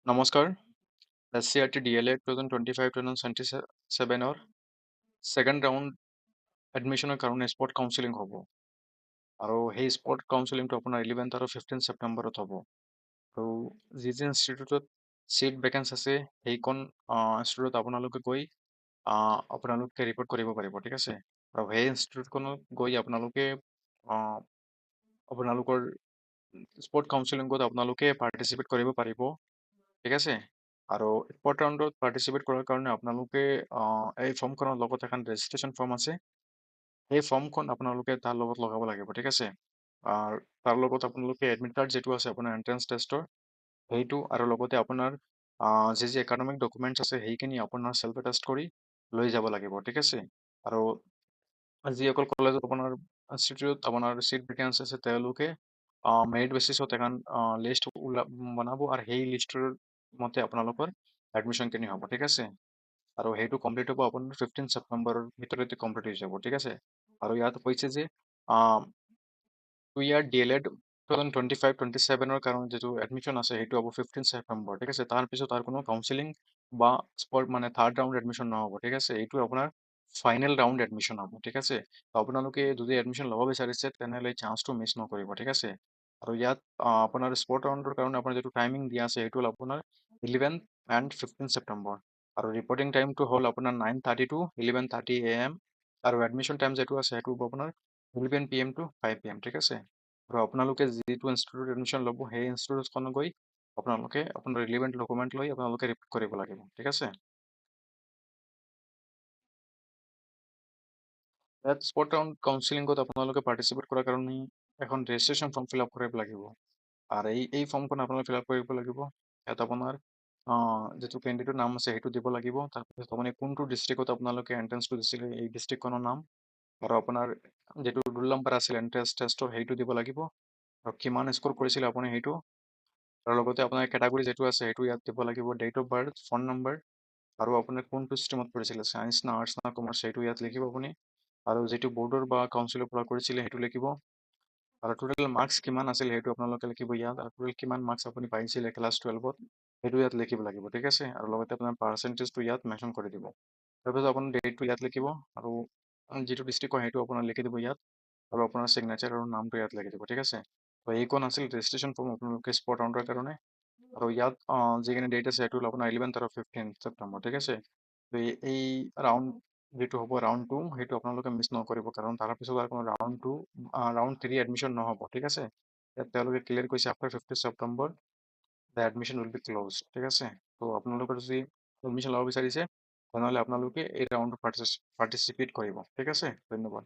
নমস্কাৰ, SCRT DLA 2025-2027 second round এডমিশ্যনৰ কাৰণে স্পট কাউন্সেলিং হ'ব আৰু সেই স্পট কাউন্সেলিংটো আপোনাৰ 11 আৰু 15 ছেপ্টেম্বৰত হ'ব। আৰু যি ইনষ্টিটিউটত চিট ভেকেঞ্চ আছে সেইখন ইনষ্টিটিউটত আপোনালোকে গৈ আপোনালোকে ৰিপৰ্ট কৰিব পাৰিব, ঠিক আছে। আৰু সেই ইনষ্টিটিউটখনত গৈ আপোনালোকে আপোনালোকৰ স্পট কাউন্সেলিংত আপোনালোকে পাৰ্টিচিপেট কৰিব পাৰিব, ঠিক আছে। আৰু স্পট ৰাউণ্ডত পাৰ্টিচিপেট কৰাৰ কাৰণে আপোনালোকে এই ফৰ্মখনৰ লগত এখন ৰেজিষ্ট্ৰেশ্যন ফৰ্ম আছে, সেই ফৰ্মখন আপোনালোকে তাৰ লগত লগাব লাগিব, ঠিক আছে। তাৰ লগত আপোনালোকে এডমিট কাৰ্ড যিটো আছে আপোনাৰ এণ্ট্ৰেন্স টেষ্টৰ সেইটো, আৰু লগতে আপোনাৰ যি একাডেমিক ডকুমেণ্টছ আছে সেইখিনি আপোনাৰ চেল্ফ এটেষ্ট কৰি লৈ যাব লাগিব, ঠিক আছে। আৰু যিসকল কলেজত আপোনাৰ ইনষ্টিটিউট আপোনাৰ চিট ভেকেঞ্চি আছে তেওঁলোকে মেৰিট বেচিছত এখন লিষ্ট বনাব আৰু সেই লিষ্টৰ মতে আপোনালোকৰ এডমিশ্যনখিনি হ'ব, ঠিক আছে। আৰু সেইটো কমপ্লিট হ'ব আপোনাৰ 15 ছেপ্টেম্বৰৰ ভিতৰতে কমপ্লিট হৈ যাব, ঠিক আছে। আৰু ইয়াত কৈছে যে 2 year DLED 2025-27 কাৰণে যিটো এডমিশ্যন আছে সেইটো হ'ব 15 ছেপ্টেম্বৰ, ঠিক আছে। তাৰপিছত তাৰ কোনো কাউন্সেলিং বা স্পট মানে থাৰ্ড ৰাউণ্ড এডমিশ্যন নহ'ব, ঠিক আছে। এইটো আপোনাৰ ফাইনেল ৰাউণ্ড এডমিশ্যন হ'ব, ঠিক আছে। আপোনালোকে যদি এডমিশ্যন ল'ব বিচাৰিছে তেনেহ'লে চান্সটো মিছ নকৰিব, ঠিক আছে। আৰু ইয়াত আপোনাৰ স্পট ৰাউণ্ডৰ কাৰণে আপোনাৰ যিটো টাইমিং দিয়া আছে সেইটো হ'ল আপোনাৰ 11 and 15 ছেপ্টেম্বৰ। আৰু ৰিপৰ্টিং টাইমটো হ'ল আপোনাৰ 9:30 to 11:30 AM। আৰু এডমিশ্যন টাইম যিটো আছে সেইটো হ'ব আপোনাৰ 11 PM to 5 PM, ঠিক আছে। আৰু আপোনালোকে যিটো ইনষ্টিটিউট এডমিশ্যন ল'ব সেই ইনষ্টিটিউটখনত গৈ আপোনালোকে আপোনাৰ ৰিলিভেণ্ট ডকুমেণ্ট লৈ আপোনালোকে ৰিপৰ্ট কৰিব লাগিব, ঠিক আছে। ইয়াত স্পট ৰাউণ্ড কাউন্সেলিংত আপোনালোকে পাৰ্টিচিপেট কৰাৰ কাৰণে এখন ৰেজিষ্ট্ৰেশ্যন ফৰ্ম ফিল আপ কৰিব লাগিব। আৰু এই ফৰ্মখন আপোনালোকে ফিল আপ কৰিব লাগিব। ইয়াত আপোনাৰ যিটো কেণ্ডিডেটৰ নাম আছে সেইটো দিব লাগিব। তাৰপিছত আপুনি কোনটো ডিষ্ট্ৰিক্টত আপোনালোকে এণ্ট্ৰেন্সটো দিছিলে এই ডিষ্ট্ৰিক্টখনৰ নাম, আৰু আপোনাৰ যিটো ৰোল নম্বৰ আছিল এণ্ট্ৰেন্স টেষ্টৰ সেইটো দিব লাগিব, আৰু কিমান স্ক'ৰ কৰিছিলে আপুনি সেইটো, আৰু লগতে আপোনাৰ কেটাগৰী যিটো আছে সেইটো ইয়াত দিব লাগিব, date of birth, phone number, আৰু আপোনাৰ কোনটো ষ্ট্ৰীমত কৰিছিলে, ছায়েন্স না আৰ্টছ না কমাৰ্চ সেইটো ইয়াত লিখিব আপুনি, আৰু যিটো বৰ্ডৰ বা কাউন্সিলৰ পৰা কৰিছিলে সেইটো লিখিব, আৰু টোটেল মাৰ্কছ কিমান আছিল সেইটো আপোনালোকে লিখিব ইয়াত, আৰু টোটেল কিমান মাৰ্কছ আপুনি পাইছিলে ক্লাছ 12ত সেইটো ইয়াত লিখিব লাগিব, ঠিক আছে। আৰু লগতে আপোনাৰ পাৰ্চেণ্টেজটো ইয়াত মেনশ্যন কৰি দিব। তাৰপিছত আপোনাৰ ডেটটো ইয়াত লিখিব, আৰু যিটো ডিষ্ট্ৰিক্ট হয় সেইটো আপোনাৰ লিখি দিব ইয়াত, আৰু আপোনাৰ চিগনেচাৰ আৰু নামটো ইয়াত লিখি দিব, ঠিক আছে। তো এইখন আছিল ৰেজিষ্ট্ৰেশ্যন ফৰ্ম আপোনালোকে স্পট ৰাউণ্ডৰ কাৰণে। আৰু ইয়াত যিখিনি ডেট আছে সেইটো হ'ল আপোনাৰ 11 আৰু 15 ছেপ্টেম্বৰ, ঠিক আছে। তো এই ৰাউণ্ড যিটো হ'ব ৰাউণ্ড 2 সেইটো আপোনালোকে মিছ নকৰিব, কাৰণ তাৰপিছত আৰু কোনো ৰাউণ্ড 3 এডমিশ্যন নহ'ব, ঠিক আছে। ইয়াত তেওঁলোকে ক্লিয়াৰ কৰিছে after 15 September the admission will be close, ঠিক আছে। তো আপোনালোকৰ যদি এডমিশ্যন ল'ব বিচাৰিছে তেনেহ'লে আপোনালোকে এই ৰাউণ্ডত পাৰ্টিচিপেট কৰিব, ঠিক আছে। ধন্যবাদ।